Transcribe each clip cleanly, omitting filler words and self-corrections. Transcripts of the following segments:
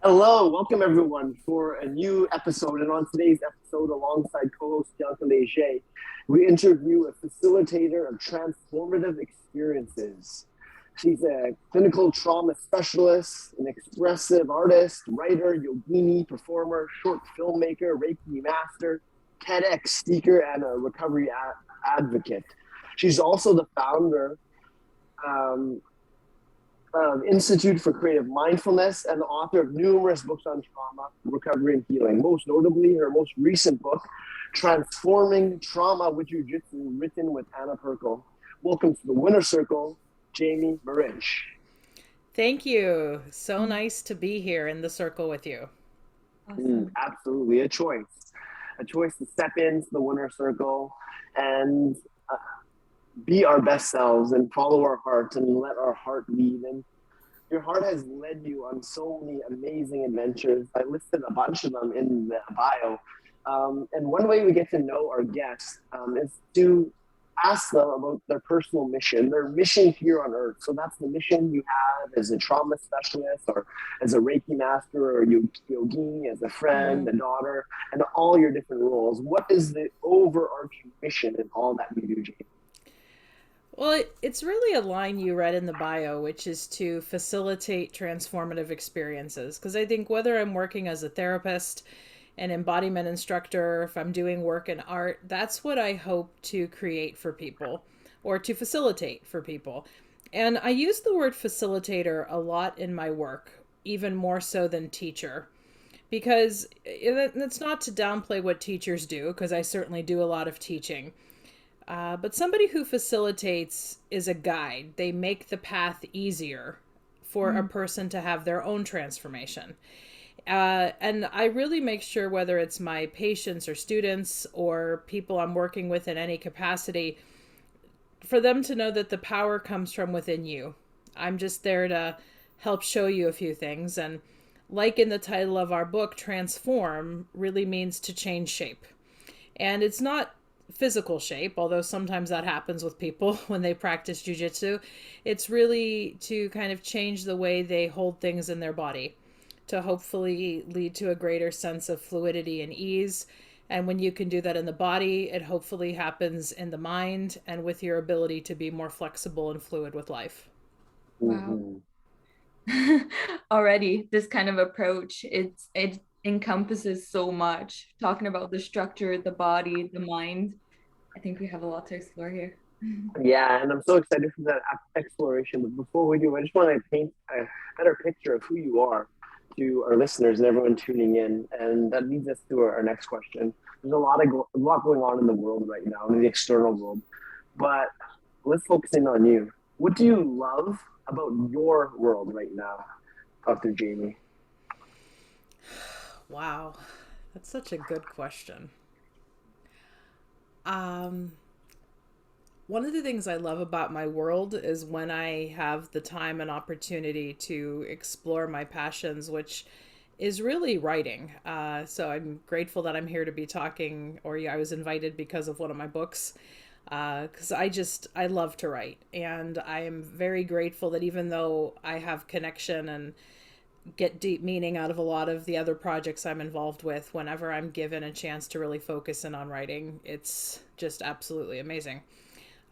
Hello, welcome everyone for a new episode. And on today's episode, alongside co-host Bianca Léger, we interview a facilitator of transformative experiences. She's a clinical trauma specialist, an expressive artist, writer, yogini, performer, short filmmaker, Reiki master, TEDx speaker, and a recovery advocate. She's also the founder um, Institute for Creative Mindfulness and the author of numerous books on trauma, recovery, and healing. Most notably, her most recent book, Transforming Trauma with Jiu-Jitsu, written with Anna Perkel. Welcome to the Winner Circle, Jamie Marich. Thank you. So nice to be here in the circle with you. Awesome. Absolutely, a choice to step into the Winner Circle and be our best selves and follow our heart and let our heart lead. And your heart has led you on so many amazing adventures. I listed a bunch of them in the bio. And one way we get to know our guests is to ask them about their personal mission, their mission here on earth. So that's the mission you have as a trauma specialist or as a Reiki master or yogini, as a friend, a daughter, and all your different roles. What is the overarching mission in all that you do, Jane? Well, it's really a line you read in the bio, which is to facilitate transformative experiences. Because I think whether I'm working as a therapist, an embodiment instructor, if I'm doing work in art, that's what I hope to create for people or to facilitate for people. And I use the word facilitator a lot in my work, even more so than teacher. Because it's not to downplay what teachers do, because I certainly do a lot of teaching. But somebody who facilitates is a guide. They make the path easier for a person to have their own transformation. And I really make sure, whether it's my patients or students or people I'm working with in any capacity, for them to know that the power comes from within you. I'm just there to help show you a few things. And like in the title of our book, transform really means to change shape. And it's not physical shape, although sometimes that happens with people when they practice jiu-jitsu. It's really to kind of change the way they hold things in their body to hopefully lead to a greater sense of fluidity and ease. And when you can do that in the body, it hopefully happens in the mind and with your ability to be more flexible and fluid with life. Wow. Already this kind of approach, it encompasses so much, talking about the structure, the body, the mind. I think we have a lot to explore here. Yeah, and I'm so excited for that exploration. But before we do, I just want to paint a better picture of who you are to our listeners and everyone tuning in. And that leads us to our next question. There's a lot going on in the world right now, in the external world. But let's focus in on you. What do you love about your world right now, Dr. Jamie? Wow, that's such a good question. Um, One of the things I love about my world is when I have the time and opportunity to explore my passions, which is really writing. So I'm grateful that I'm here to be talking, or I was invited because of one of my books. Because I love to write. And I am very grateful that even though I have connection and get deep meaning out of a lot of the other projects I'm involved with, whenever I'm given a chance to really focus in on writing, it's just absolutely amazing.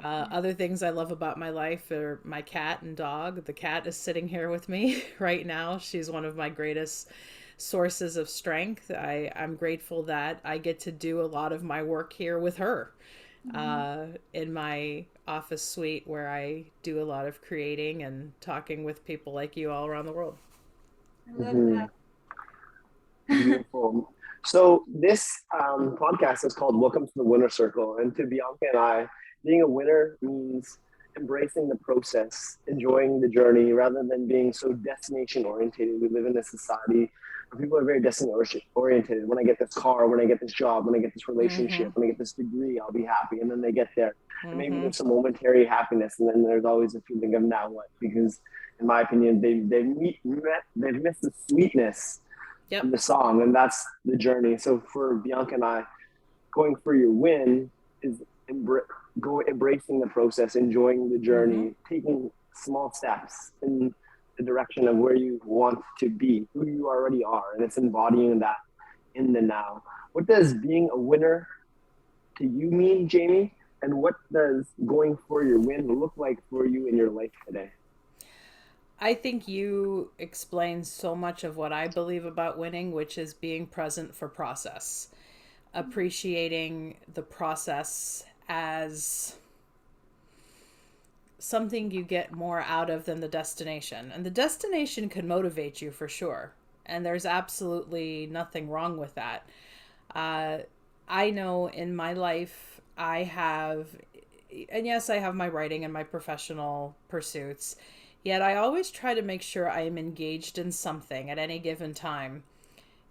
Other things I love about my life are my cat and dog. The cat is sitting here with me right now. She's one of my greatest sources of strength. I'm grateful that I get to do a lot of my work here with her in my office suite, where I do a lot of creating and talking with people like you all around the world. I love that. Beautiful. So this podcast is called Welcome to the Winner Circle. And to Bianca and I, being a winner means embracing the process, enjoying the journey rather than being so destination oriented. We live in a society where people are very destination oriented. When I get this car, when I get this job, when I get this relationship, when I get this degree, I'll be happy. And then they get there. And maybe there's some momentary happiness. And then there's always a feeling of now what? Because in my opinion, they've missed the sweetness of the song, and that's the journey. So for Bianca and I, going for your win is embracing the process, enjoying the journey, taking small steps, and the direction of where you want to be, who you already are, and it's embodying that in the now. What does being a winner to you mean, Jamie? And what does going for your win look like for you in your life today? I think you explain so much of what I believe about winning, which is being present for process, appreciating the process as something you get more out of than the destination. And the destination can motivate you for sure. And there's absolutely nothing wrong with that. I know in my life, I have my writing and my professional pursuits, yet I always try to make sure I am engaged in something at any given time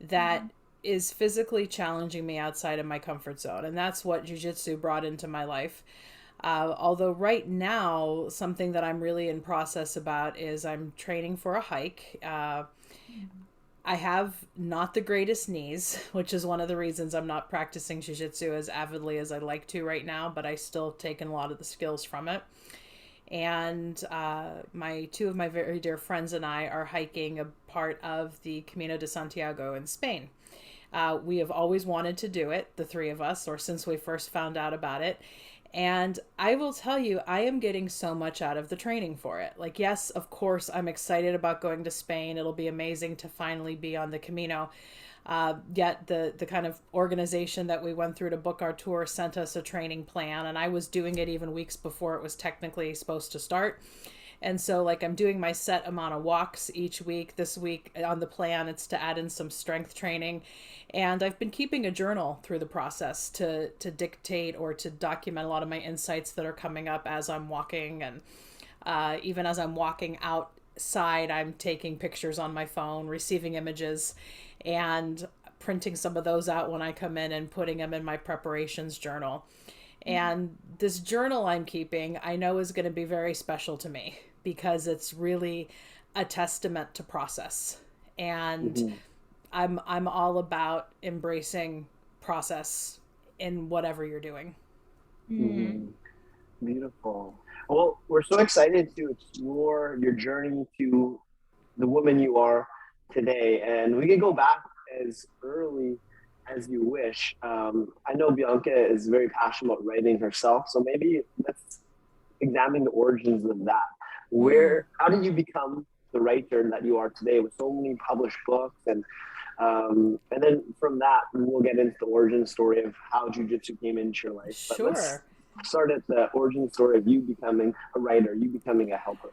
that is physically challenging me outside of my comfort zone. And that's what Jiu-Jitsu brought into my life. Although right now, something that I'm really in process about is I'm training for a hike. I have not the greatest knees, which is one of the reasons I'm not practicing Jiu-Jitsu as avidly as I'd like to right now, but I still taken a lot of the skills from it. And two of my very dear friends and I are hiking a part of the Camino de Santiago in Spain. We have always wanted to do it, the three of us, or since we first found out about it. And I will tell you, I am getting so much out of the training for it. Like, yes, of course, I'm excited about going to Spain. It'll be amazing to finally be on the Camino. Yet the kind of organization that we went through to book our tour sent us a training plan, and I was doing it even weeks before it was technically supposed to start. And so, like, I'm doing my set amount of walks each week. This week on the plan, it's to add in some strength training. And I've been keeping a journal through the process to dictate or to document a lot of my insights that are coming up as I'm walking. And even as I'm walking outside, I'm taking pictures on my phone, receiving images, and printing some of those out when I come in and putting them in my preparations journal. And this journal I'm keeping, I know is going to be very special to me because it's really a testament to process. And I'm all about embracing process in whatever you're doing. Beautiful. Well, we're so excited to explore your journey to the woman you are today. And we can go back as early as you wish. I know Bianca is very passionate about writing herself, so maybe let's examine the origins of that. How did you become the writer that you are today with so many published books? And then from that, we'll get into the origin story of how Jiu-Jitsu came into your life. Sure. But let's start at the origin story of you becoming a writer, you becoming a helper.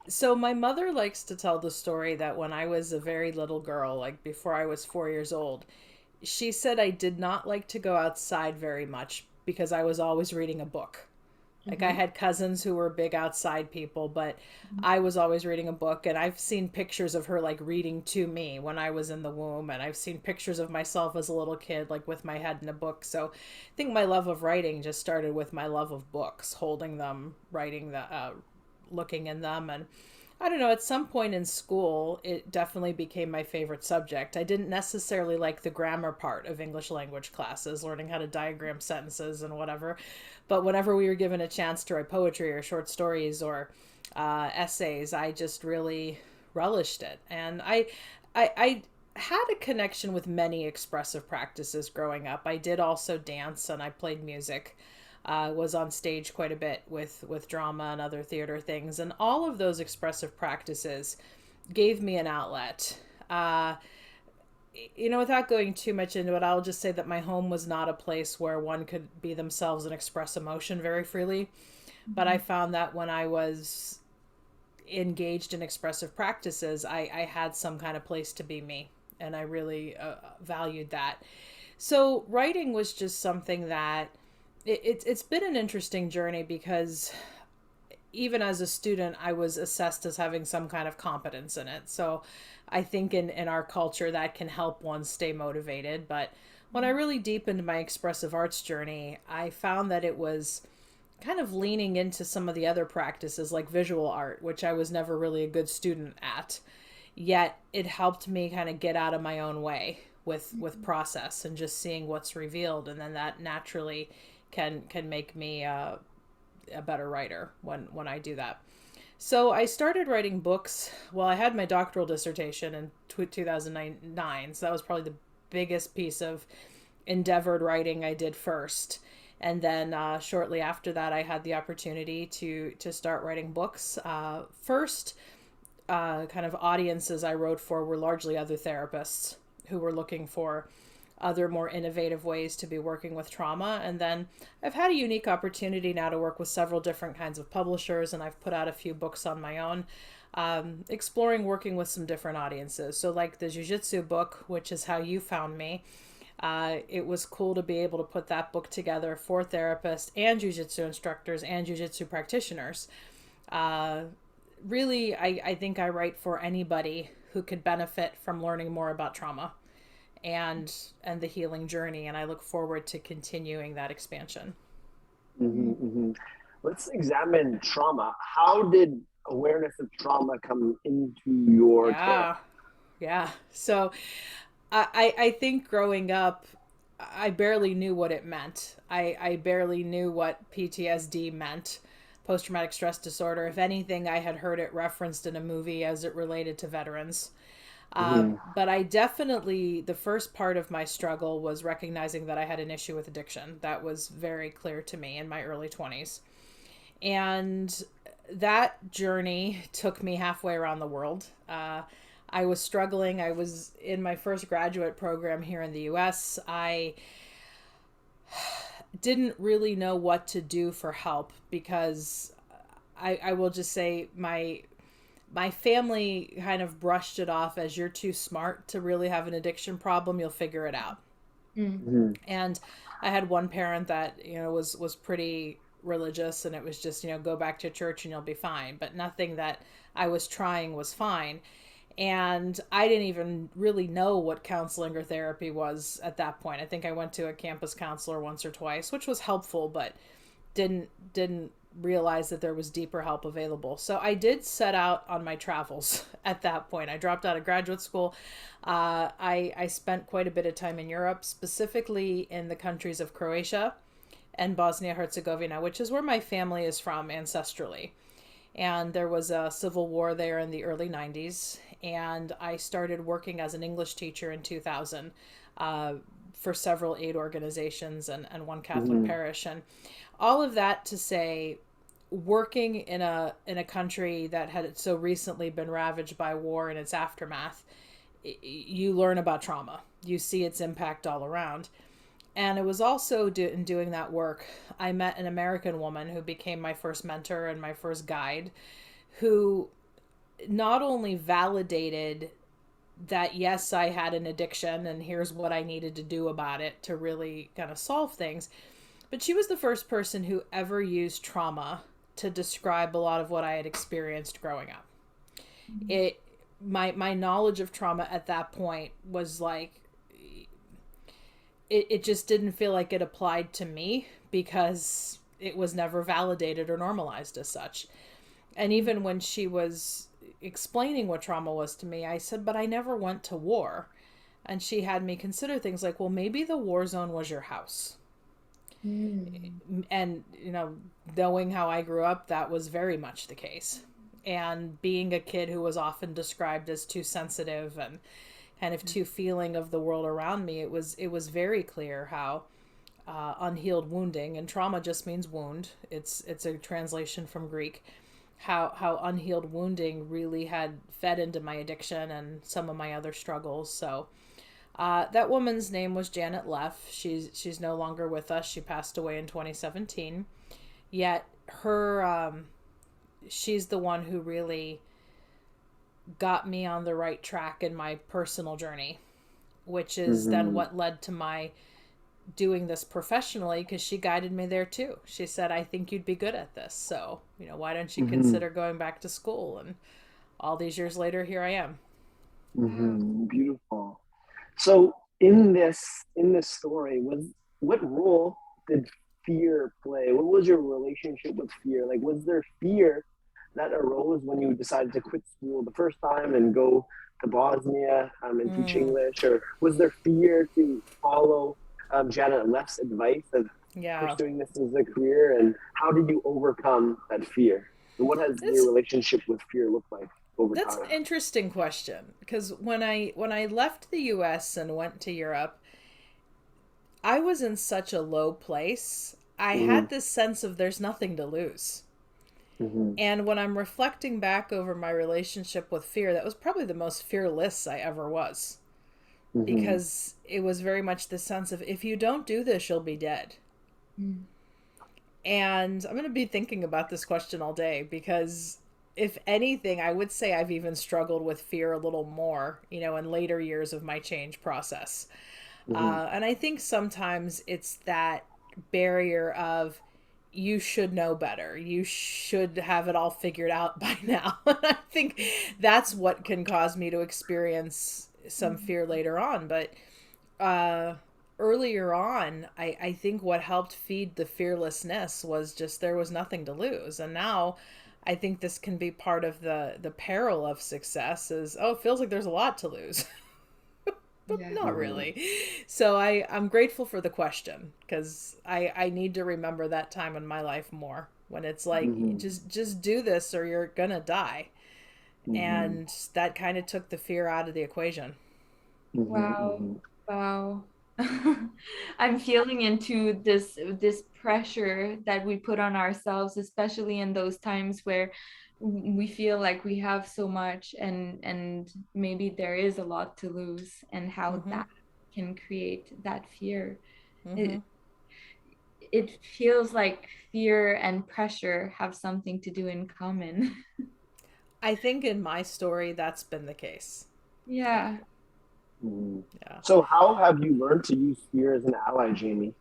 So my mother likes to tell the story that when I was a very little girl, like before I was 4 years old, she said I did not like to go outside very much because I was always reading a book. Like I had cousins who were big outside people, but I was always reading a book. And I've seen pictures of her like reading to me when I was in the womb. And I've seen pictures of myself as a little kid, like with my head in a book. So I think my love of writing just started with my love of books, holding them, writing looking in them. And I don't know, at some point in school, it definitely became my favorite subject. I didn't necessarily like the grammar part of English language classes, learning how to diagram sentences and whatever. But whenever we were given a chance to write poetry or short stories or essays, I just really relished it. And I had a connection with many expressive practices growing up. I did also dance and I played music. Was on stage quite a bit with drama and other theater things. And all of those expressive practices gave me an outlet. Without going too much into it, I'll just say that my home was not a place where one could be themselves and express emotion very freely. But I found that when I was engaged in expressive practices, I had some kind of place to be me. And I really valued that. So writing was just something that it's been an interesting journey because even as a student, I was assessed as having some kind of competence in it. So I think in our culture that can help one stay motivated. But when I really deepened my expressive arts journey, I found that it was kind of leaning into some of the other practices like visual art, which I was never really a good student at. Yet it helped me kind of get out of my own way with process and just seeing what's revealed. And then that naturally can make me a better writer when I do that. So I started writing books. Well, I had my doctoral dissertation in 2009, so that was probably the biggest piece of endeavored writing I did first. And then shortly after that, I had the opportunity to start writing books. First, kind of audiences I wrote for were largely other therapists who were looking for other more innovative ways to be working with trauma. And then I've had a unique opportunity now to work with several different kinds of publishers, and I've put out a few books on my own, exploring working with some different audiences. So like the Jiu-Jitsu book, which is how you found me, it was cool to be able to put that book together for therapists and Jiu-Jitsu instructors and Jiu-Jitsu practitioners. Really, I think I write for anybody who could benefit from learning more about trauma and the healing journey, and I look forward to continuing that expansion. Let's examine trauma. How did awareness of trauma come into your therapy? Yeah. So I think growing up, I barely knew what it meant. I barely knew what PTSD meant, post-traumatic stress disorder. If anything, I had heard it referenced in a movie as it related to veterans. But I definitely, the first part of my struggle was recognizing that I had an issue with addiction. That was very clear to me in my early 20s. And that journey took me halfway around the world. I was struggling. I was in my first graduate program here in the US. I didn't really know what to do for help because I will just say my family kind of brushed it off as, you're too smart to really have an addiction problem. You'll figure it out. And I had one parent that, was pretty religious, and it was just, go back to church and you'll be fine. But nothing that I was trying was fine. And I didn't even really know what counseling or therapy was at that point. I think I went to a campus counselor once or twice, which was helpful, but didn't realize that there was deeper help available. So I did set out on my travels at that point. I dropped out of graduate school. I spent quite a bit of time in Europe, specifically in the countries of Croatia and Bosnia-Herzegovina, which is where my family is from ancestrally. And there was a civil war there in the early 90s. And I started working as an English teacher in 2000 for several aid organizations and one Catholic parish. And all of that to say, working in a country that had so recently been ravaged by war and its aftermath, you learn about trauma. You see its impact all around. And it was also in doing that work, I met an American woman who became my first mentor and my first guide, who not only validated that, yes, I had an addiction and here's what I needed to do about it to really kind of solve things, but she was the first person who ever used trauma to describe a lot of what I had experienced growing up. My knowledge of trauma at that point was like, it just didn't feel like it applied to me because it was never validated or normalized as such. And even when she was explaining what trauma was to me, I said, but I never went to war. And she had me consider things like, well, maybe the war zone was your house. And, knowing how I grew up, that was very much the case. And being a kid who was often described as too sensitive and kind of too feeling of the world around me, it was very clear how unhealed wounding, and trauma just means wound. It's a translation from Greek. How unhealed wounding really had fed into my addiction and some of my other struggles. So that woman's name was Janet Leff. She's no longer with us. She passed away in 2017. Yet she's the one who really got me on the right track in my personal journey, which is then what led to my doing this professionally, because she guided me there too. She said, I think you'd be good at this. So, why don't you consider going back to school? And all these years later, here I am. Beautiful. So in this story, what role did fear play? What was your relationship with fear? Like, was there fear that arose when you decided to quit school the first time and go to Bosnia and teach English? Or was there fear to follow Janet Leff's advice of pursuing this as a career? And how did you overcome that fear? And what has your relationship with fear looked like over time? That's an interesting question, because when I left the US and went to Europe, I was in such a low place. I had this sense of there's nothing to lose. And when I'm reflecting back over my relationship with fear, that was probably the most fearless I ever was. Because it was very much the sense of, if you don't do this, you'll be dead. And I'm going to be thinking about this question all day, because if anything, I would say I've even struggled with fear a little more, in later years of my change process. And I think sometimes it's that barrier of, you should know better. You should have it all figured out by now. And I think that's what can cause me to experience some fear later on. But earlier on, I think what helped feed the fearlessness was just there was nothing to lose. And now I think this can be part of the peril of success is, it feels like there's a lot to lose. But not really. So I'm grateful for the question, because I need to remember that time in my life more, when it's like, just do this or you're gonna die. And that kind of took the fear out of the equation. Wow. I'm feeling into this pressure that we put on ourselves, especially in those times where we feel like we have so much and maybe there is a lot to lose, and how that can create that fear. It feels like fear and pressure have something to do in common. I think in my story, that's been the case. Yeah. So how have you learned to use fear as an ally, Jamie?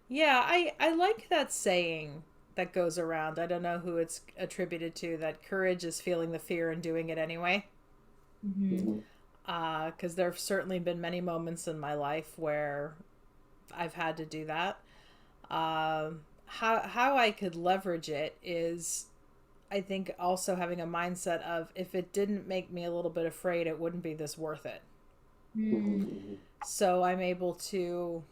Yeah, I like that saying that goes around. I don't know who it's attributed to, that courage is feeling the fear and doing it anyway. Because there have certainly been many moments in my life where I've had to do that. How I could leverage it is, I think, also having a mindset of, if it didn't make me a little bit afraid, it wouldn't be this worth it. So I'm able to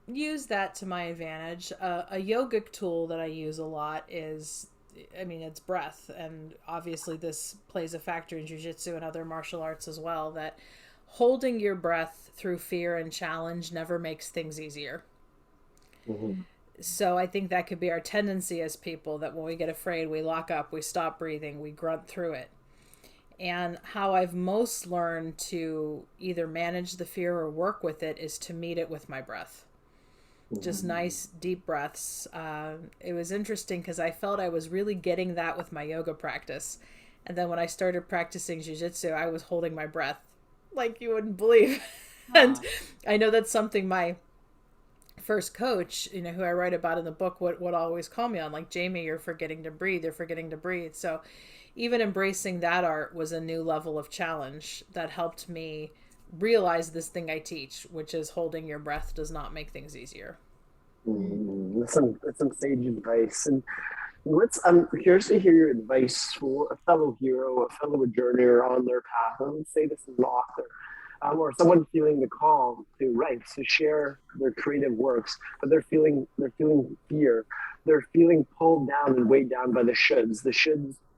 use that to my advantage. A yogic tool that I use a lot is, it's breath. And obviously this plays a factor in Jiu-Jitsu and other martial arts as well, that holding your breath through fear and challenge never makes things easier. So I think that could be our tendency as people, that when we get afraid, we lock up, we stop breathing, we grunt through it. And how I've most learned to either manage the fear or work with it is to meet it with my breath. Just nice, deep breaths. It was interesting because I felt I was really getting that with my yoga practice. And then when I started practicing Jiu-Jitsu, I was holding my breath like you wouldn't believe. And I know that's something my first coach, who I write about in the book, would always call me on, like, Jamie, you're forgetting to breathe. You're forgetting to breathe. So even embracing that art was a new level of challenge that helped me realize this thing I teach, which is holding your breath does not make things easier. That's some sage advice. And I'm curious to hear your advice for a fellow hero, a fellow journeyer on their path. I would say this as an author, or someone feeling the call to write, to share their creative works, but they're feeling fear. They're feeling pulled down and weighed down by the shoulds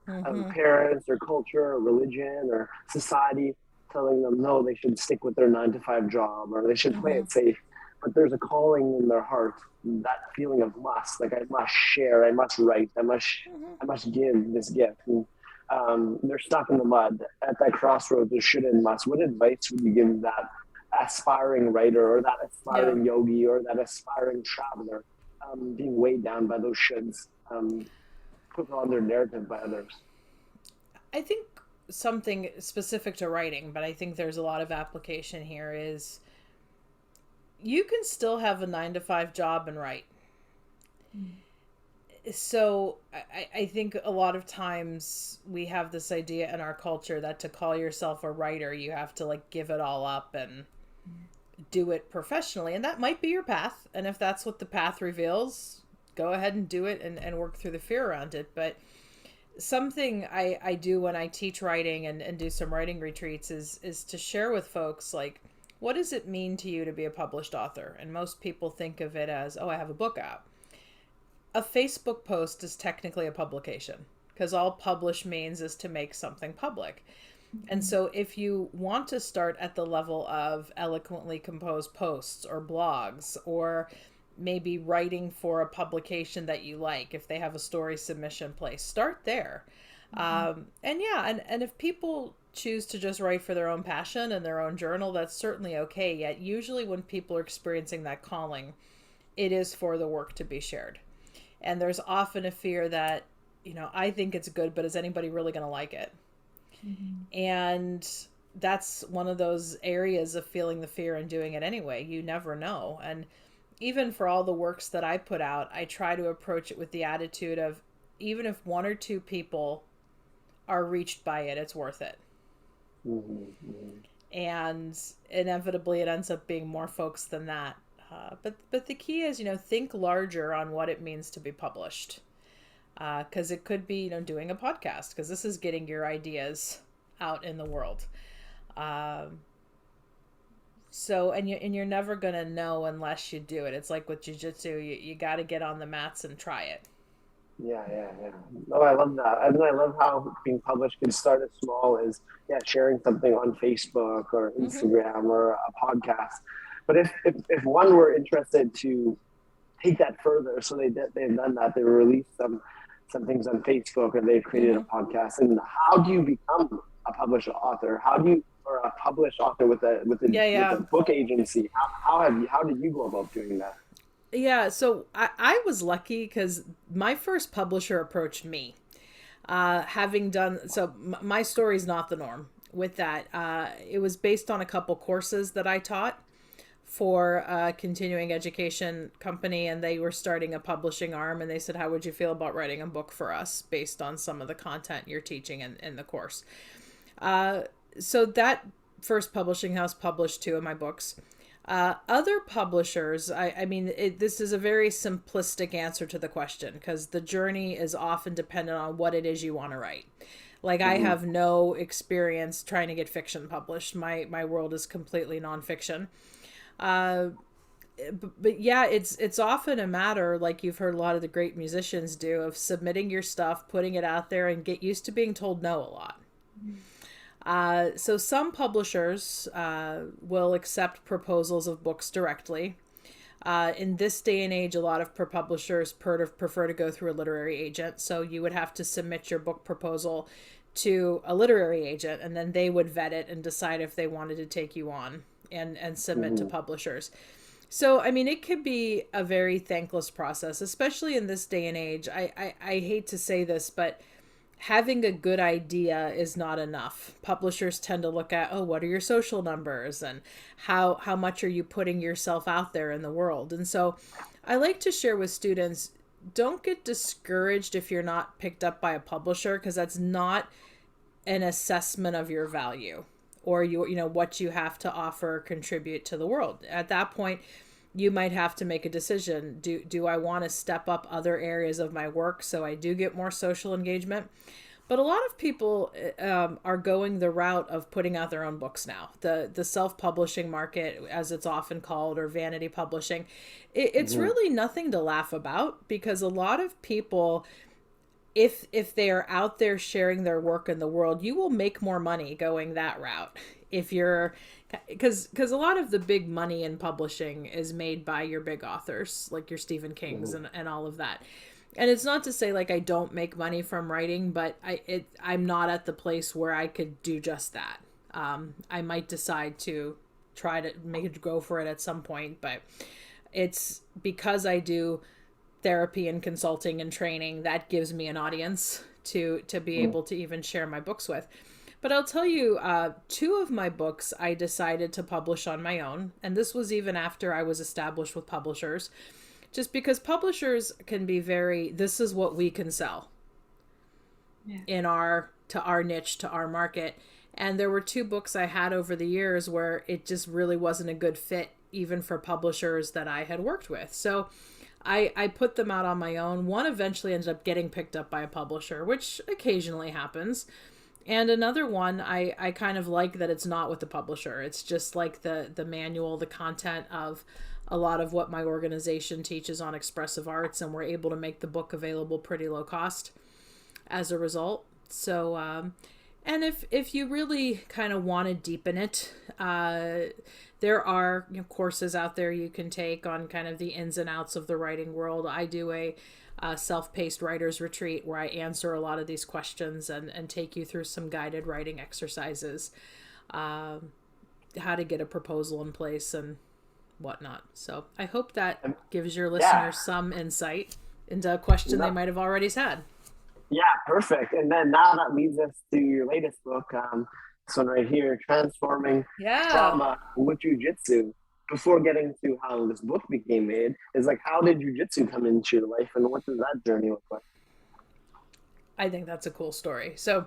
of parents or culture or religion or society, telling them no, they should stick with their 9-to-5 job, or they should play it safe. But there's a calling in their heart, that feeling of must, like I must share, I must write, I must give this gift. And they're stuck in the mud at that crossroads of should and must. What advice would you give that aspiring writer or that aspiring yogi or that aspiring traveler being weighed down by those shoulds, put on their narrative by others? I think something specific to writing, but I think there's a lot of application here, is you can still have a 9-to-5 job and write. So I think a lot of times we have this idea in our culture that to call yourself a writer, you have to like give it all up and do it professionally. And that might be your path. And if that's what the path reveals, go ahead and do it and work through the fear around it. But something I do when I teach writing and do some writing retreats is to share with folks, like, what does it mean to you to be a published author? And most people think of it as, oh, I have a book out. a Facebook post is technically a publication because all publish means is to make something public. And so if you want to start at the level of eloquently composed posts or blogs, or maybe writing for a publication that you like, if they have a story submission place, start there. And if people choose to just write for their own passion and their own journal, that's certainly okay. Yet usually when people are experiencing that calling, it is for the work to be shared. And there's often a fear that, I think it's good, but is anybody really going to like it? And that's one of those areas of feeling the fear and doing it anyway. You never know. And even for all the works that I put out, I try to approach it with the attitude of, even if one or two people are reached by it, it's worth it. And inevitably it ends up being more folks than that. But the key is, think larger on what it means to be published. Because it could be, doing a podcast, because this is getting your ideas out in the world. So, and you're never going to know unless you do it. It's like with Jiu-Jitsu, you got to get on the mats and try it. Yeah. No, I love that. I love how being published can start as small as, sharing something on Facebook or Instagram or a podcast. But if one were interested to take that further, so they've done that, they released some things on Facebook, or they've created a podcast. And how do you become a published author? Or a published author with a book agency? How did you go about doing that? Yeah, so I was lucky because my first publisher approached me. My story is not the norm with that. It was based on a couple courses that I taught for a continuing education company, and they were starting a publishing arm, and they said, how would you feel about writing a book for us based on some of the content you're teaching in the course? So that first publishing house published 2 of my books. Other publishers, this is a very simplistic answer to the question, because the journey is often dependent on what it is you want to write. Like, I have no experience trying to get fiction published. My world is completely nonfiction. But yeah, it's often a matter, like you've heard a lot of the great musicians do, of submitting your stuff, putting it out there, and get used to being told no a lot. So some publishers will accept proposals of books directly. In this day and age, a lot of publishers prefer to go through a literary agent. So you would have to submit your book proposal to a literary agent, and then they would vet it and decide if they wanted to take you on and submit to publishers. So, it could be a very thankless process, especially in this day and age. I hate to say this, but having a good idea is not enough. Publishers tend to look at, what are your social numbers, and how much are you putting yourself out there in the world? And so I like to share with students, don't get discouraged if you're not picked up by a publisher, because that's not an assessment of your value or what you have to offer or contribute to the world. At that point, you might have to make a decision. Do I want to step up other areas of my work so I do get more social engagement? But a lot of people are going the route of putting out their own books now. The self-publishing market, as it's often called, or vanity publishing, it's really nothing to laugh about, because a lot of people, if they are out there sharing their work in the world, you will make more money going that route. Because a lot of the big money in publishing is made by your big authors, like your Stephen Kings and all of that. And it's not to say like I don't make money from writing, but I'm not at the place where I could do just that. I might decide to try to make it go for it at some point, but it's because I do therapy and consulting and training that gives me an audience to be able to even share my books with. But I'll tell you, 2 of my books I decided to publish on my own. And this was even after I was established with publishers. Just because publishers can be this is what we can sell to our niche, to our market. And there were 2 books I had over the years where it just really wasn't a good fit, even for publishers that I had worked with. So I put them out on my own. One eventually ended up getting picked up by a publisher, which occasionally happens. And another one, I kind of like that it's not with the publisher. It's just like the manual, the content of a lot of what my organization teaches on expressive arts, and we're able to make the book available pretty low cost as a result. So, and if you really kind of want to deepen it, there are courses out there you can take on kind of the ins and outs of the writing world. I do a self-paced writer's retreat where I answer a lot of these questions and take you through some guided writing exercises, how to get a proposal in place and whatnot. So I hope that gives your listeners some insight into a question they might have already had. Yeah, perfect. And then now that leads us to your latest book, this one right here, Transforming Trauma with Jiu-Jitsu. Before getting to how this book became made, is like, how did Jiu-Jitsu come into your life, and what does that journey look like? I think that's a cool story. So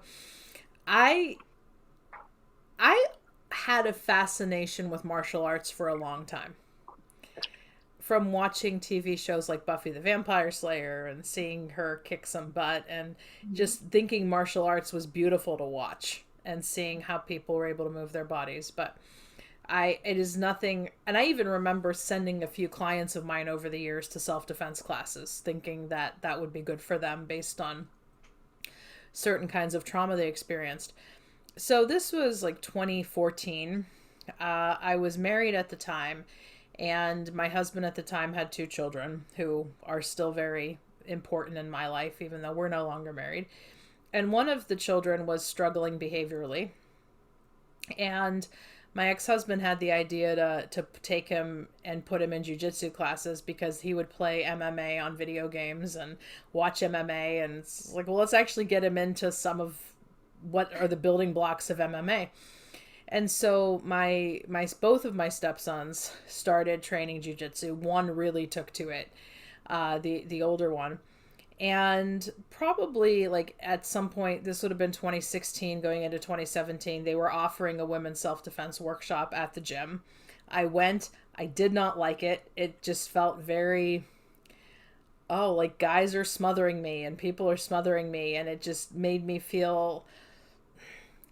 I had a fascination with martial arts for a long time. From watching TV shows like Buffy the Vampire Slayer and seeing her kick some butt and just thinking martial arts was beautiful to watch and seeing how people were able to move their bodies. But it is nothing, and I even remember sending a few clients of mine over the years to self-defense classes, thinking that that would be good for them based on certain kinds of trauma they experienced. So this was like 2014. I was married at the time, and my husband at the time had 2 children who are still very important in my life, even though we're no longer married. And one of the children was struggling behaviorally. And my ex-husband had the idea to take him and put him in jiu-jitsu classes because he would play MMA on video games and watch MMA. And it's like, well, let's actually get him into some of what are the building blocks of MMA. And so my both of my stepsons started training jiu-jitsu. One really took to it, the older one. And probably like at some point, this would have been 2016 going into 2017, they were offering a women's self-defense workshop at the gym. I went, I did not like it. It just felt very, like guys are smothering me and people are smothering me. And it just made me feel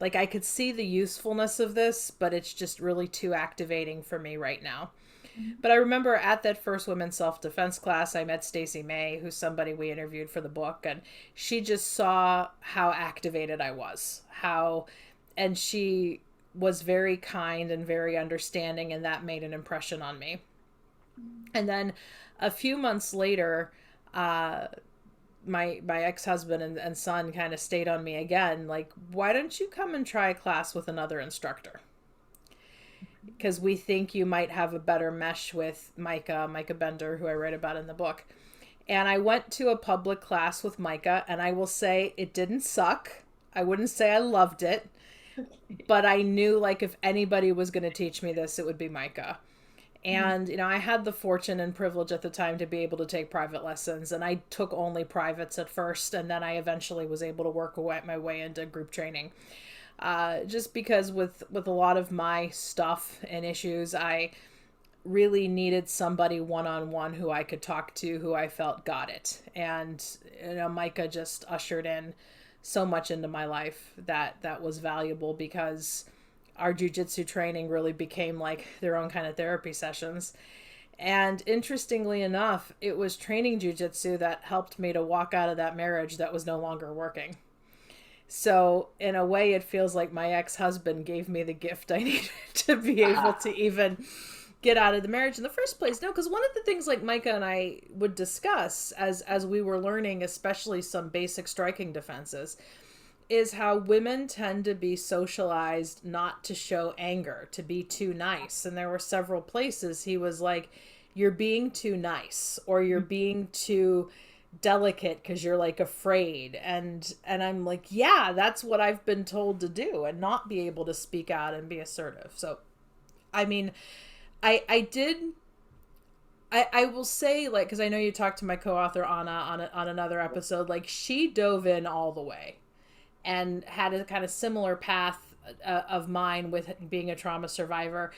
like I could see the usefulness of this, but it's just really too activating for me right now. But I remember at that first women's self-defense class, I met Stacey May, who's somebody we interviewed for the book, and she just saw how activated I was, and she was very kind and very understanding, and that made an impression on me. And then a few months later, my ex-husband and son kind of stayed on me again, like, why don't you come and try a class with another instructor? Because we think you might have a better mesh with Micah Bender, who I write about in the book. And I went to a public class with Micah, and I will say it didn't suck. I wouldn't say I loved it, but I knew like if anybody was going to teach me this, it would be Micah. And, I had the fortune and privilege at the time to be able to take private lessons, and I took only privates at first, and then I eventually was able to work my way into group training. Just because with a lot of my stuff and issues, I really needed somebody one-on-one who I could talk to, who I felt got it. And, Micah just ushered in so much into my life that was valuable, because our jiu-jitsu training really became like their own kind of therapy sessions. And interestingly enough, it was training jiu-jitsu that helped me to walk out of that marriage that was no longer working. So in a way, it feels like my ex-husband gave me the gift I needed to be able to even get out of the marriage in the first place. No, because one of the things like Micah and I would discuss as we were learning, especially some basic striking defenses, is how women tend to be socialized not to show anger, to be too nice. And there were several places he was like, you're being too nice, or you're being too delicate because you're like afraid. And I'm like, yeah, that's what I've been told to do, and not be able to speak out and be assertive. So, I mean, I will say, like, because I know you talked to my co-author Anna on another episode, like she dove in all the way and had a kind of similar path of mine with being a trauma survivor.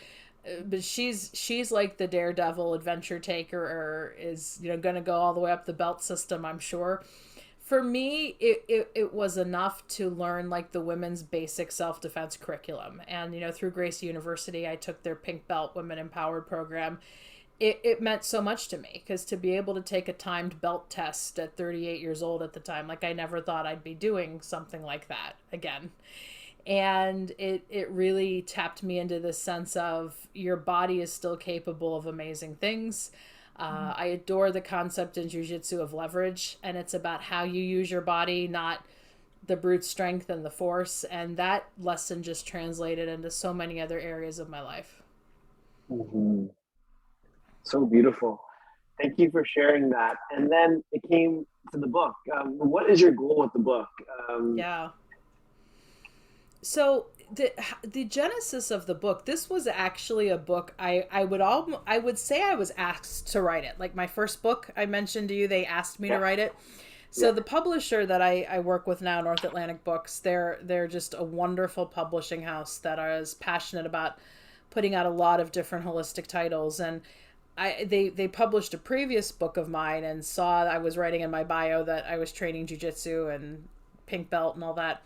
But she's like the daredevil adventure taker, or is, going to go all the way up the belt system, I'm sure. For me, it was enough to learn like the women's basic self-defense curriculum. And, through Gracie University, I took their Pink Belt Women Empowered program. it meant so much to me, because to be able to take a timed belt test at 38 years old at the time, like I never thought I'd be doing something like that again. And it really tapped me into this sense of your body is still capable of amazing things. I adore the concept in Jiu-Jitsu of leverage, and it's about how you use your body, not the brute strength and the force. And that lesson just translated into so many other areas of my life. Mm-hmm. So beautiful. Thank you for sharing that. And then it came to the book. What is your goal with the book? Yeah. So the genesis of the book, this was actually a book I would say I was asked to write it. Like my first book I mentioned to you, they asked me to write it. So the publisher that I work with now, North Atlantic Books, they're just a wonderful publishing house that is passionate about putting out a lot of different holistic titles. And they published a previous book of mine and saw I was writing in my bio that I was training jiu-jitsu and pink belt and all that.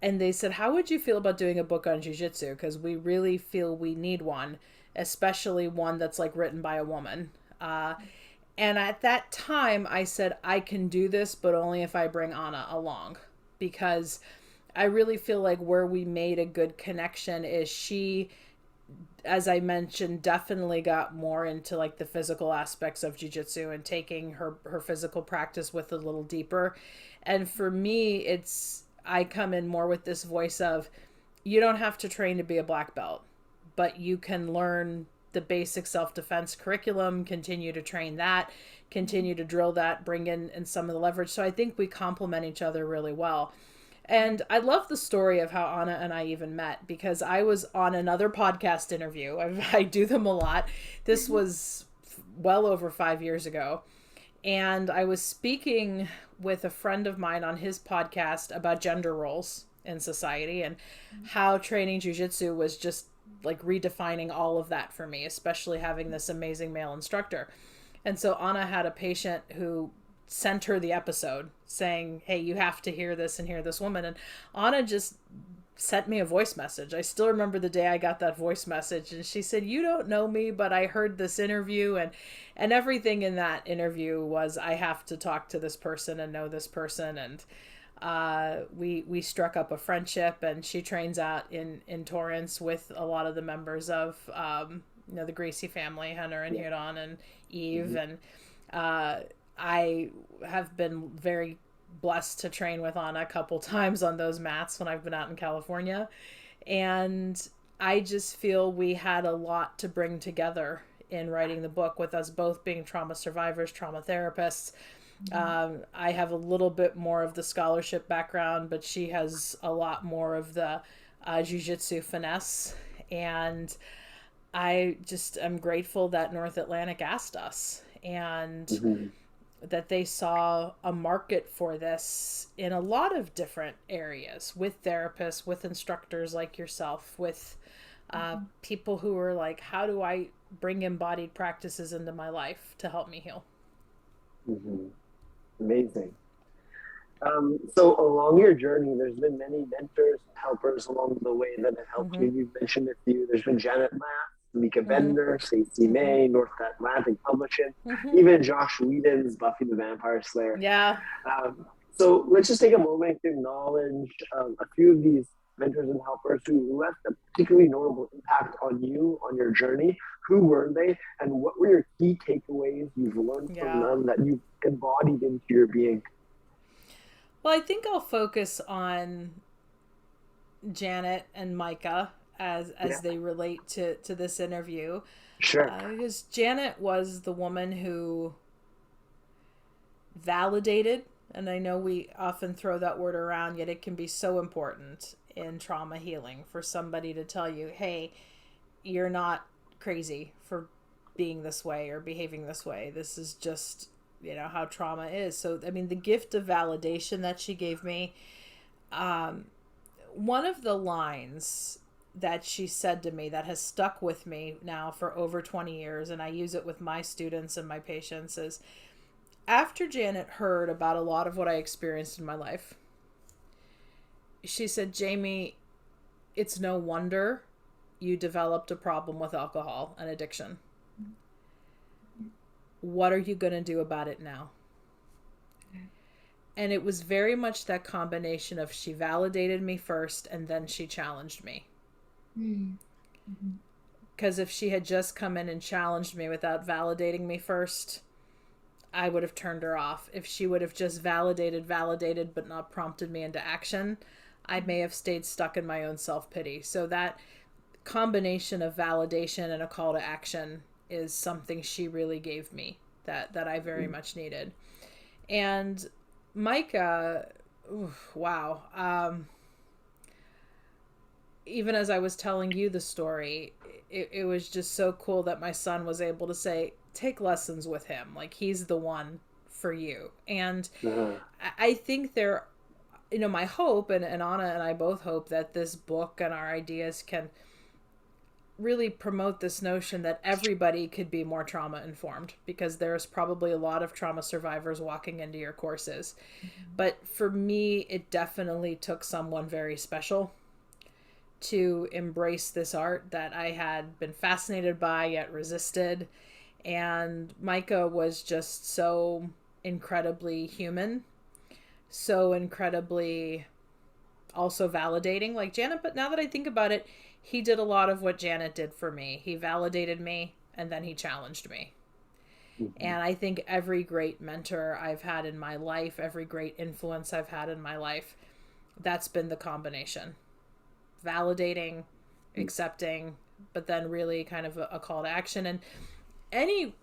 And they said, how would you feel about doing a book on jiu-jitsu? Because we really feel we need one, especially one that's like written by a woman. And at that time, I said, I can do this, but only if I bring Anna along. Because I really feel like where we made a good connection is she, as I mentioned, definitely got more into like the physical aspects of jiu-jitsu and taking her physical practice with a little deeper. And for me, I come in more with this voice of, you don't have to train to be a black belt, but you can learn the basic self-defense curriculum, continue to train that, continue to drill that, bring in some of the leverage. So I think we complement each other really well. And I love the story of how Anna and I even met, because I was on another podcast interview. I do them a lot. This was well over 5 years ago. And I was speaking with a friend of mine on his podcast about gender roles in society and how training jiu-jitsu was just like redefining all of that for me, especially having this amazing male instructor. And so Anna had a patient who sent her the episode saying, hey, you have to hear this and hear this woman. And Anna just sent me a voice message. I still remember the day I got that voice message, and she said, you don't know me, but I heard this interview, and everything in that interview was, I have to talk to this person and know this person. And we struck up a friendship, and she trains out in Torrance with a lot of the members of the Gracie family, Hunter and Hiron and Eve. And I have been very blessed to train with Anna a couple times on those mats when I've been out in California. And I just feel we had a lot to bring together in writing the book, with us both being trauma survivors, trauma therapists. I have a little bit more of the scholarship background, but she has a lot more of the jiu-jitsu finesse. And I just am grateful that North Atlantic asked us, and that they saw a market for this in a lot of different areas, with therapists, with instructors like yourself, with people who are like, how do I bring embodied practices into my life to help me heal? Amazing. So along your journey, there's been many mentors and helpers along the way that have helped you. You've mentioned a few. There's been Janet Lass, Mika Bender, Stacey May, North Atlantic Publishing, even Josh Whedon's Buffy the Vampire Slayer. Yeah. So let's just take a moment to acknowledge a few of these mentors and helpers who left a particularly notable impact on you, on your journey. Who were they, and what were your key takeaways you've learned from them that you've embodied into your being? Well, I think I'll focus on Janet and Micah as they relate to this interview. Sure. Because Janet was the woman who validated, and I know we often throw that word around, yet it can be so important in trauma healing for somebody to tell you, hey, you're not crazy for being this way or behaving this way. This is just, how trauma is. So, I mean, the gift of validation that she gave me, one of the lines that she said to me that has stuck with me now for over 20 years, and I use it with my students and my patients, is after Janet heard about a lot of what I experienced in my life, she said, Jamie, it's no wonder you developed a problem with alcohol and addiction. what are you going to do about it now? And it was very much that combination of she validated me first and then she challenged me. Because if she had just come in and challenged me without validating me first, I would have turned her off. If she would have just validated, but not prompted me into action, I may have stayed stuck in my own self-pity. So that combination of validation and a call to action is something she really gave me that I very much needed. And Micah, wow. Even as I was telling you the story, it was just so cool that my son was able to say, take lessons with him. Like, he's the one for you. And I think there, my hope, and Anna and I both hope that this book and our ideas can really promote this notion that everybody could be more trauma informed, because there's probably a lot of trauma survivors walking into your courses. But for me, it definitely took someone very special to embrace this art that I had been fascinated by yet resisted. And Micah was just so incredibly human, so incredibly also validating, like Janet. But now that I think about it, he did a lot of what Janet did for me. He validated me and then he challenged me. And I think every great mentor I've had in my life, every great influence I've had in my life, that's been the combination. Validating, accepting, but then really kind of a call to action. And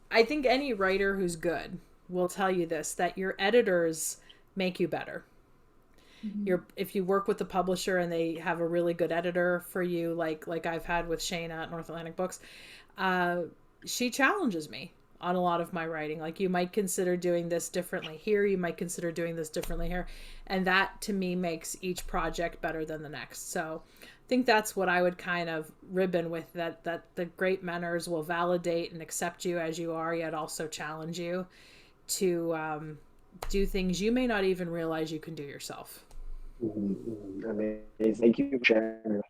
I think any writer who's good will tell you this, that your editors make you better. If you work with the publisher and they have a really good editor for you, like I've had with Shayna at North Atlantic Books, she challenges me on a lot of my writing. Like, you might consider doing this differently here, you might consider doing this differently here. And that to me makes each project better than the next. So I think that's what I would kind of ribbon with, that the great mentors will validate and accept you as you are, yet also challenge you to do things you may not even realize you can do yourself. Amazing. Thank you for sharing.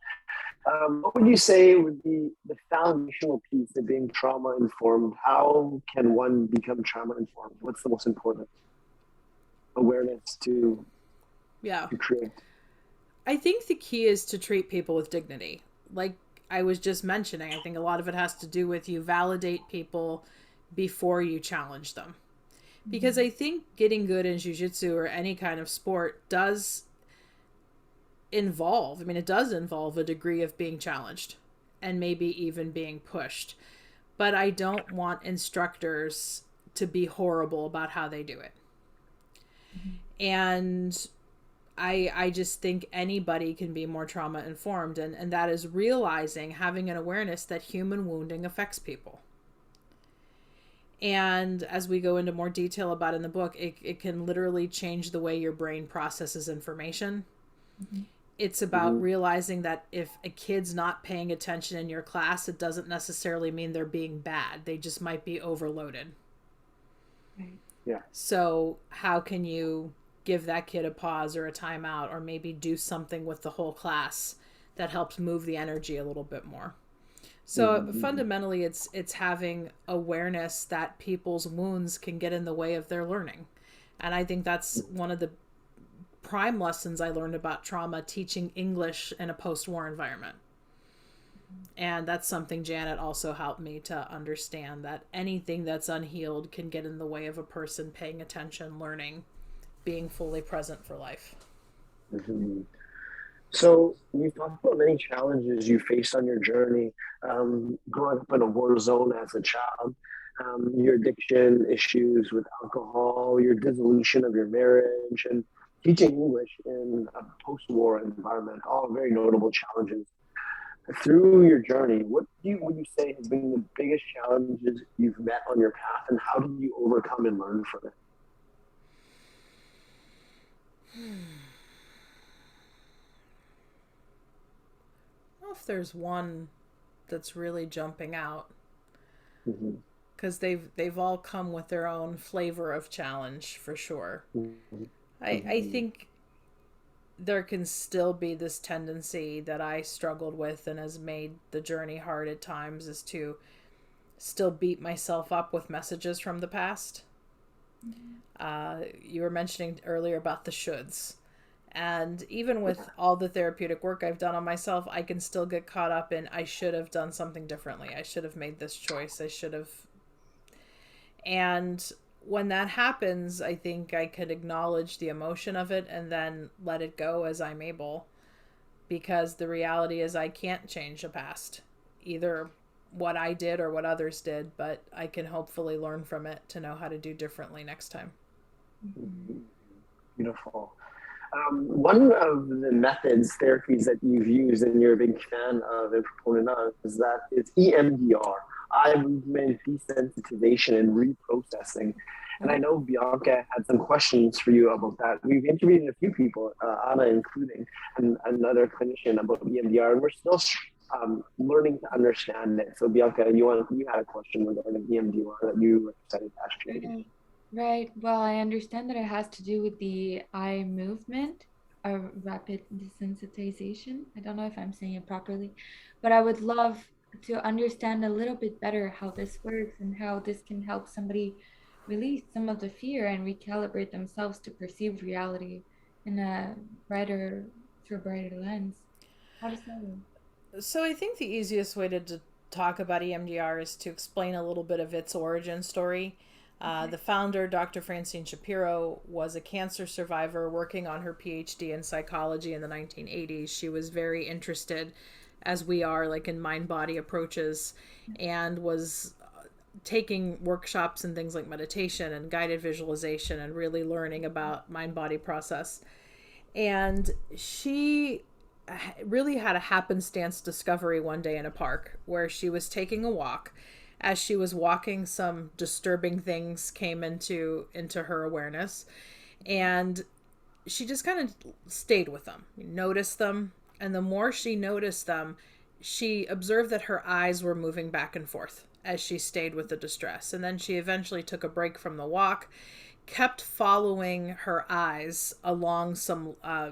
What would you say would be the foundational piece of being trauma informed? How can one become trauma informed? What's the most important awareness to create? I think the key is to treat people with dignity. Like I was just mentioning, I think a lot of it has to do with you validate people before you challenge them. Because I think getting good in jiu-jitsu or any kind of sport does involve a degree of being challenged and maybe even being pushed. But I don't want instructors to be horrible about how they do it. And I just think anybody can be more trauma informed, and that is realizing, having an awareness that human wounding affects people. And as we go into more detail about in the book, it can literally change the way your brain processes information. It's about realizing that if a kid's not paying attention in your class, it doesn't necessarily mean they're being bad. They just might be overloaded. Yeah. So how can you give that kid a pause or a timeout, or maybe do something with the whole class that helps move the energy a little bit more? So fundamentally, it's having awareness that people's wounds can get in the way of their learning. And I think that's one of the prime lessons I learned about trauma, teaching English in a post-war environment. And that's something Janet also helped me to understand, that anything that's unhealed can get in the way of a person paying attention, learning, being fully present for life. So you've talked about many challenges you faced on your journey, growing up in a war zone as a child, your addiction issues with alcohol, your dissolution of your marriage, and teaching English in a post-war environment, all very notable challenges. Through your journey, what would you say has been the biggest challenges you've met on your path, and how did you overcome and learn from it? Well, if there's one that's really jumping out, because they've all come with their own flavor of challenge, for sure. I think there can still be this tendency that I struggled with and has made the journey hard at times, is to still beat myself up with messages from the past. You were mentioning earlier about the shoulds. And even with all the therapeutic work I've done on myself, I can still get caught up in, I should have done something differently. I should have made this choice. I should have. And when that happens, I think I could acknowledge the emotion of it and then let it go as I'm able. Because the reality is I can't change the past, either what I did or what others did, but I can hopefully learn from it to know how to do differently next time. Beautiful. One of the methods, therapies that you've used and you're a big fan of and proponent of is EMDR, eye movement desensitization and reprocessing. And I know Bianca had some questions for you about that. We've interviewed a few people, Anna including, and another clinician about EMDR, and we're still learning to understand it. So Bianca, you had a question regarding EMDR that you were excited to ask me. Right. Well, I understand that it has to do with the eye movement, or rapid desensitization. I don't know if I'm saying it properly, but I would love to understand a little bit better how this works and how this can help somebody release some of the fear and recalibrate themselves to perceive reality in a brighter lens. How does that work? So I think the easiest way to talk about EMDR is to explain a little bit of its origin story. The founder, Dr. Francine Shapiro, was a cancer survivor working on her PhD in psychology in the 1980s. She was very interested, as we are, like in mind-body approaches, and was taking workshops and things like meditation and guided visualization and really learning about mind-body process. And she really had a happenstance discovery one day in a park where she was taking a walk. As she was walking, some disturbing things came into her awareness, and she just kind of stayed with them, noticed them, and the more she noticed them, she observed that her eyes were moving back and forth as she stayed with the distress. And then she eventually took a break from the walk, kept following her eyes along some a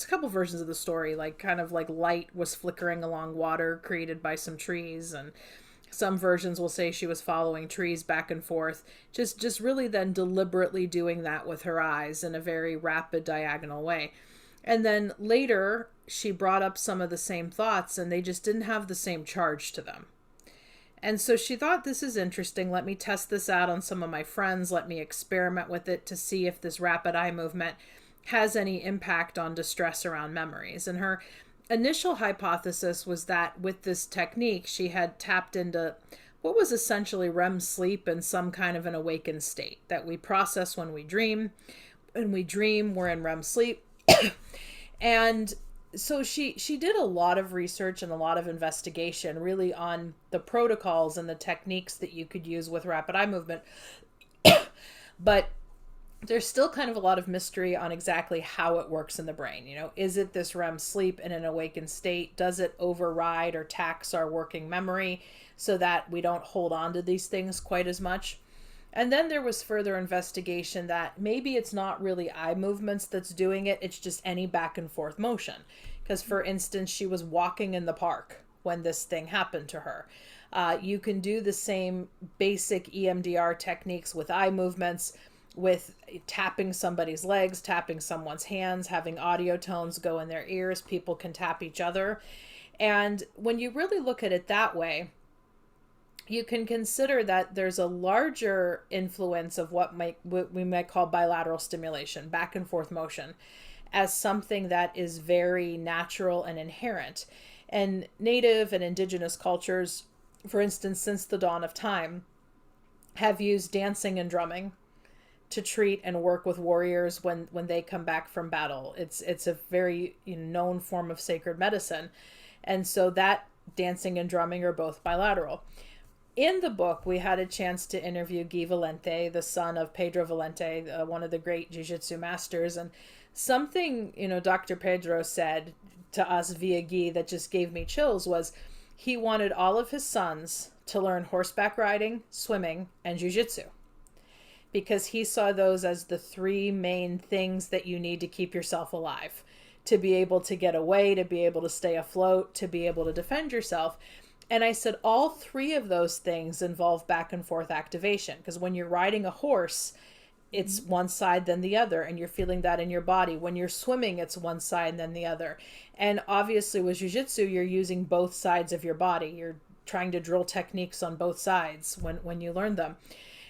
couple versions of the story, like kind of like light was flickering along water created by some trees, and some versions will say she was following trees back and forth, just really then deliberately doing that with her eyes in a very rapid diagonal way. And then later she brought up some of the same thoughts, and they just didn't have the same charge to them. And so she thought, this is interesting. Let me test this out on some of my friends. Let me experiment with it to see if this rapid eye movement has any impact on distress around memories. And her initial hypothesis was that with this technique, she had tapped into what was essentially REM sleep in some kind of an awakened state that we process when we dream. When we dream, we're in REM sleep. And so she did a lot of research and a lot of investigation really on the protocols and the techniques that you could use with rapid eye movement. But there's still kind of a lot of mystery on exactly how it works in the brain. Is it this REM sleep in an awakened state? Does it override or tax our working memory so that we don't hold on to these things quite as much? And then there was further investigation that maybe it's not really eye movements that's doing it. It's just any back and forth motion. Because, for instance, she was walking in the park when this thing happened to her. You can do the same basic EMDR techniques with eye movements, with tapping somebody's legs, tapping someone's hands, having audio tones go in their ears. People can tap each other. And when you really look at it that way, you can consider that there's a larger influence of what we might call bilateral stimulation, back and forth motion, as something that is very natural and inherent. And native and indigenous cultures, for instance, since the dawn of time, have used dancing and drumming to treat and work with warriors when they come back from battle. It's a very known form of sacred medicine. And so that dancing and drumming are both bilateral. In the book, we had a chance to interview Guy Valente, the son of Pedro Valente, one of the great Jiu-Jitsu masters. And something, Dr. Pedro said to us via Guy that just gave me chills was he wanted all of his sons to learn horseback riding, swimming, and Jiu-Jitsu, because he saw those as the three main things that you need to keep yourself alive, to be able to get away, to be able to stay afloat, to be able to defend yourself. And I said, all three of those things involve back and forth activation. Because when you're riding a horse, it's one side then the other, and you're feeling that in your body. When you're swimming, it's one side and then the other. And obviously with jiu-jitsu, you're using both sides of your body. You're trying to drill techniques on both sides when you learn them.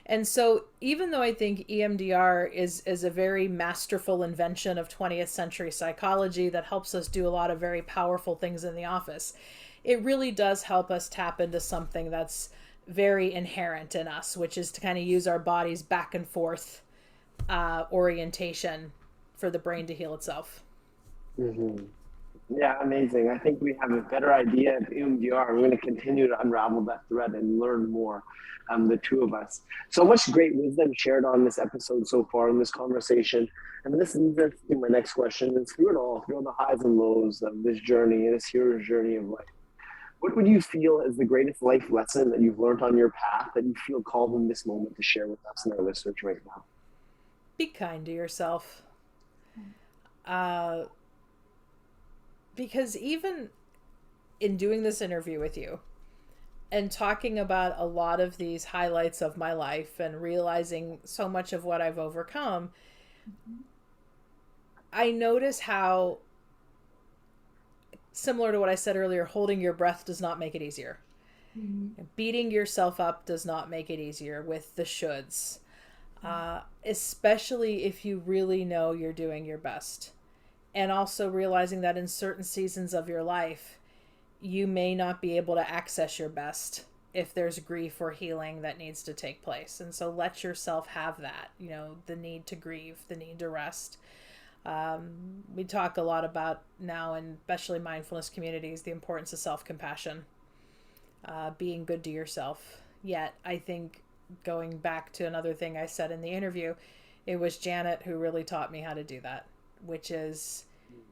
And so even though I think EMDR is a very masterful invention of 20th century psychology that helps us do a lot of very powerful things in the office, it really does help us tap into something that's very inherent in us, which is to kind of use our body's back and forth orientation for the brain to heal itself. Mm-hmm. Yeah, amazing. I think we have a better idea of EMDR. We're going to continue to unravel that thread and learn more, the two of us. So much great wisdom shared on this episode so far in this conversation. And this leads us to my next question. And through it all, through all the highs and lows of this journey, this hero's journey of life, what would you feel is the greatest life lesson that you've learned on your path that you feel called in this moment to share with us and our listeners right now? Be kind to yourself. Because even in doing this interview with you and talking about a lot of these highlights of my life and realizing so much of what I've overcome, I notice how, similar to what I said earlier, holding your breath does not make it easier. Beating yourself up does not make it easier with the shoulds, especially if you really know you're doing your best. And also realizing that in certain seasons of your life, you may not be able to access your best if there's grief or healing that needs to take place. And so let yourself have that, the need to grieve, the need to rest. We talk a lot about now, and especially mindfulness communities, the importance of self-compassion, being good to yourself. Yet I think, going back to another thing I said in the interview, it was Janet who really taught me how to do that, which is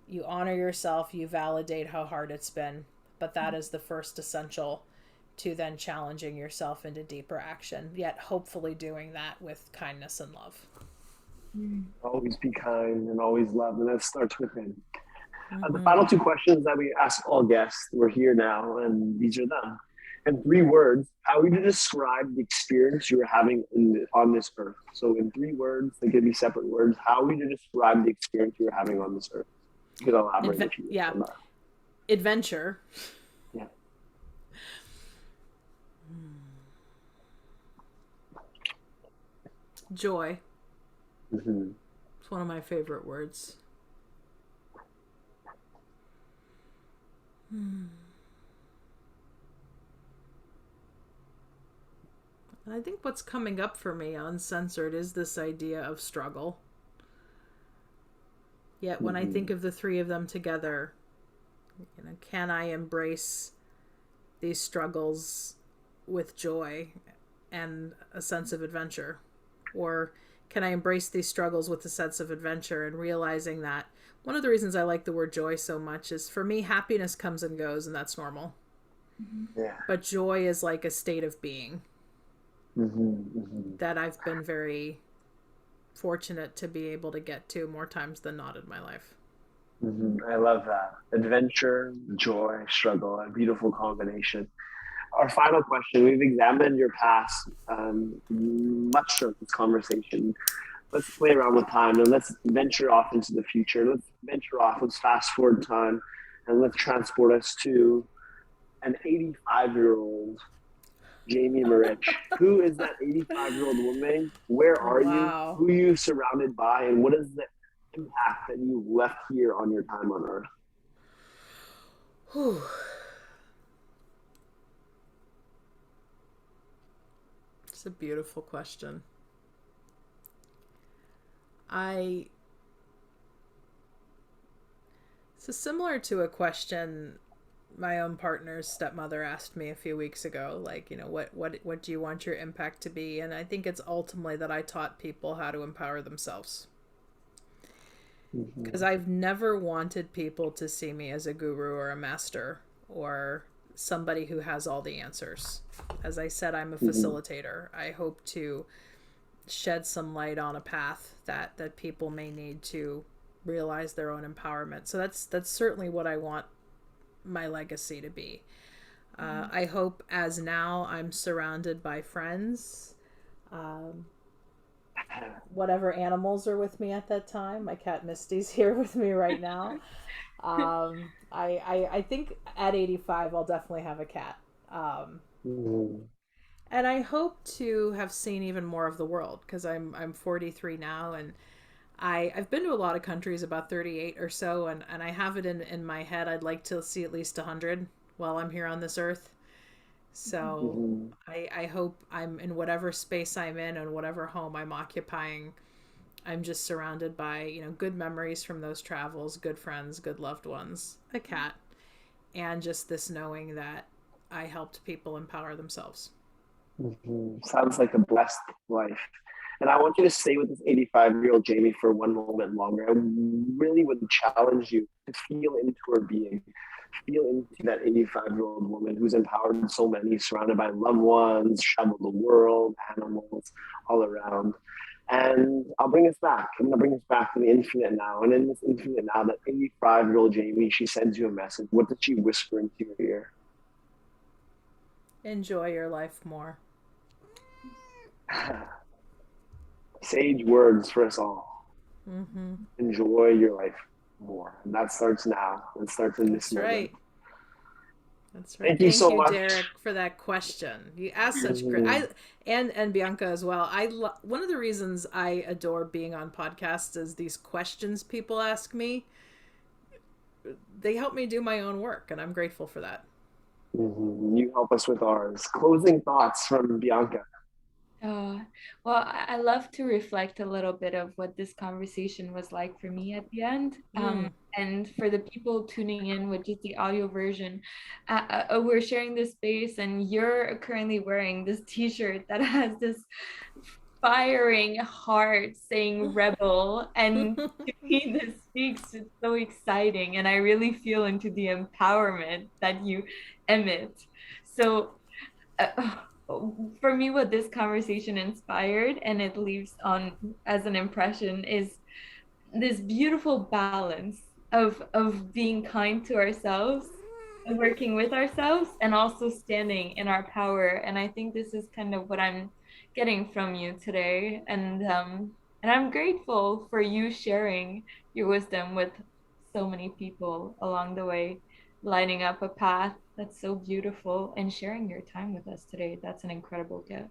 you honor yourself, you validate how hard it's been, but that is the first essential to then challenging yourself into deeper action, yet hopefully doing that with kindness and love. Always be kind and always love, and that starts within. The final two questions that we ask all guests, we're here now, and these are them. In 3 words, how would you describe the experience you were having on this earth? So in 3 words, they could be separate words. How would you describe the experience you were having on this earth? You could elaborate if you yeah. Adventure. Yeah. Joy. It's one of my favorite words. And I think what's coming up for me uncensored is this idea of struggle. Yet when I think of the 3 of them together, can I embrace these struggles with joy and a sense of adventure? Or can I embrace these struggles with a sense of adventure and realizing that one of the reasons I like the word joy so much is, for me, happiness comes and goes, and that's normal. Yeah. But joy is like a state of being that I've been very fortunate to be able to get to more times than not in my life. I love that. Adventure, joy, struggle, a beautiful combination. Our final question, we've examined your past much of this conversation. Let's play around with time and let's venture off into the future. Let's fast forward time, and let's transport us to an 85-year-old Jamie Marich. Who is that 85-year-old woman? Where are you? Who are you surrounded by? And what is the impact that you've left here on your time on Earth? It's a beautiful question. It's similar to a question my own partner's stepmother asked me a few weeks ago, like, what do you want your impact to be? And I think it's ultimately that I taught people how to empower themselves. Because I've never wanted people to see me as a guru or a master or somebody who has all the answers. As I said, I'm a facilitator. I hope to shed some light on a path that people may need to realize their own empowerment. So that's certainly what I want my legacy to be. I hope as now I'm surrounded by friends. Whatever animals are with me at that time. My cat Misty's here with me right now. I think at 85 I'll definitely have a cat. And I hope to have seen even more of the world because I'm 43 now, and I've been to a lot of countries, about 38 or so, and I have it in my head I'd like to see at least 100 while I'm here on this earth. So I hope I'm in whatever space I'm in and whatever home I'm occupying, I'm just surrounded by, good memories from those travels, good friends, good loved ones, a cat, and just this knowing that I helped people empower themselves. Sounds like a blessed life. And I want you to stay with this 85-year-old Jamie for one moment longer. I really would challenge you to feel into her being. Feel into that 85-year-old woman who's empowered so many, surrounded by loved ones, traveled the world, animals all around. And I'll bring us back. I'm going to bring us back to the infinite now. And in this infinite now, that 85-year-old Jamie, she sends you a message. What did she whisper into your ear? Enjoy your life more. Sage words for us all. Mm-hmm. Enjoy your life more. And that starts now. It starts in this moment. Right. That's right. Thank you so much, Derek, for that question. You asked such great. And Bianca as well. One of the reasons I adore being on podcasts is these questions people ask me. They help me do my own work, and I'm grateful for that. You help us with ours. Closing thoughts from Bianca. Well, I love to reflect a little bit of what this conversation was like for me at the end. And for the people tuning in with just the audio version, we're sharing this space, and you're currently wearing this t-shirt that has this firing heart saying rebel. And to me, this speaks, it's so exciting. And I really feel into the empowerment that you emit. So, for me, what this conversation inspired and it leaves on as an impression is this beautiful balance of being kind to ourselves and working with ourselves, and also standing in our power. And I think this is kind of what I'm getting from you today. And I'm grateful for you sharing your wisdom with so many people along the way, lighting up a path that's so beautiful, and sharing your time with us today. That's an incredible gift.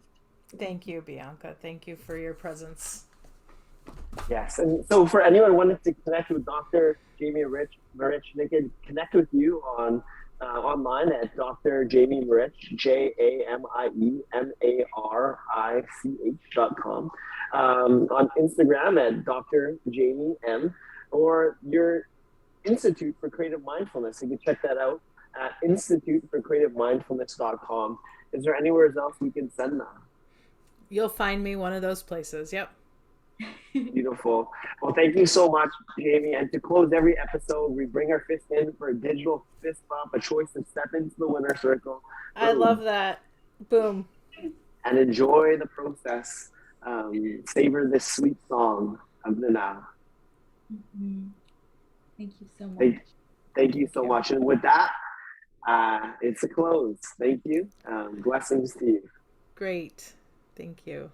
Thank you, Bianca. Thank you for your presence. Yes, and so for anyone who wanted to connect with Dr. Jamie Marich, they can connect with you on online at Dr. Jamie Marich, JAMIEMARICH.com, on Instagram at Dr. Jamie M, or your Institute for Creative Mindfulness. You can check that out at instituteforcreativemindfulness.com. Is there anywhere else we can send that? You'll find me one of those places. Yep. Beautiful. Well, thank you so much, Jamie. And to close every episode, we bring our fist in for a digital fist bump, a choice to step into the winner's circle. Boom. I love that. Boom. And enjoy the process. Savor this sweet song of the now. Thank you so much. Thank you so much. And with that, it's a close. Thank you. Blessings to you. Great. Thank you.